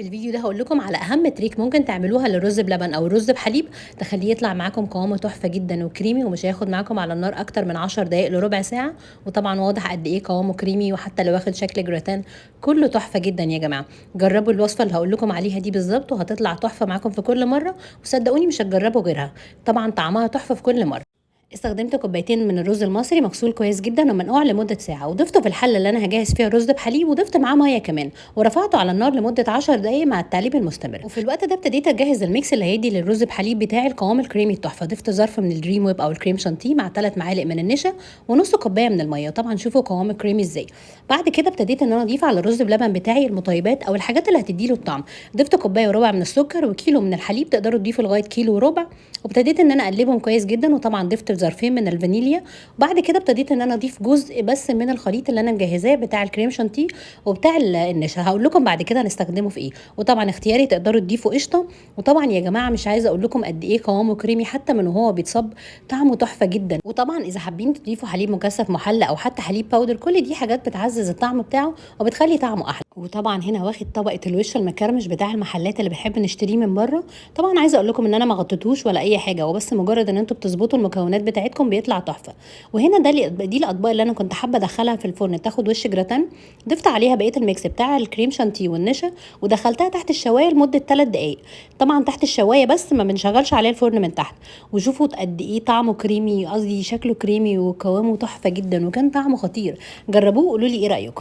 في الفيديو ده هقول لكم على اهم تريك ممكن تعملوها للرز بلبن او الرز بحليب تخليه يطلع معاكم قوامه تحفه جدا وكريمي ومش هياخد معاكم على النار اكتر من 10 دقائق لربع ساعه. وطبعا واضح قد ايه قوامه كريمي وحتى لو واخد شكل جراتان كله تحفه جدا يا جماعه. جربوا الوصفه اللي هقول لكم عليها دي بالظبط وهتطلع تحفه معاكم في كل مره، وصدقوني مش هتجربوا غيرها. طبعا طعمها تحفه في كل مره. استخدمت كوبايتين من الرز المصري مغسول كويس جدا ومنقوع لمده ساعه، وضفته في الحله اللي انا هجهز فيها الرز بحليب، وضفت معاه ميه كمان ورفعته على النار لمده 10 دقائق مع التقليب المستمر. وفي الوقت ده ابتديت اجهز الميكس اللي هيدي للرز بحليب بتاعي القوام الكريمي التحفه. ضفت ظرف من الدريم ويب او الكريم شانتيه مع 3 معالق من النشا ونص كوبايه من الميه. طبعا شوفوا قوام الكريمي ازاي. بعد كده ابتديت ان انا اضيف على الرز بلبن بتاعي المطيبات او الحاجات اللي هتديله الطعم. ضفت كوبايه وربع من السكر وكيلو من الحليب، تقدروا تضيفوا لغايه كيلو وربع. وابتديت ان انا اقلبهم كويس جدا، وطبعا ضفت ظرفين من الفانيليا. وبعد كده ابتديت ان انا اضيف جزء بس من الخليط اللي انا مجهزاه بتاع الكريم شانتيه وبتاع النشا. هقول لكم بعد كده هنستخدمه في ايه، وطبعا اختياري تقدروا تضيفوا قشطه. وطبعا يا جماعه مش عايزه اقول لكم قد ايه قوامه كريمي حتى من وهو بيتصب، طعمه تحفه جدا. وطبعا اذا حابين تضيفوا حليب مكثف محلى او حتى حليب باودر، كل دي حاجات بتعزز الطعم بتاعه وبتخلي طعمه احلى. وطبعا هنا واخد طبقه الوش المكرمش بتاع المحلات اللي بنحب نشتريه من بره. طبعا عايزه اقول لكم ان انا ما غطيتهوش ولا اي حاجه، وبس مجرد ان انتوا بتظبطوا المكونات بتاعتكم بيطلع تحفه. وهنا دي الاطباق اللي انا كنت حابه ادخلها في الفرن تاخد وش جراتان. ضفت عليها بقيه الميكس بتاع الكريم شانتيه والنشا ودخلتها تحت الشوايه لمده 3 دقائق. طبعا تحت الشوايه بس ما بنشغلش عليه الفرن من تحت. وشوفوا قد ايه طعمه كريمي، قصدي شكله كريمي وقوامه تحفه جدا، وكان طعمه خطير. جربوه وقولوا لي ايه رايكم.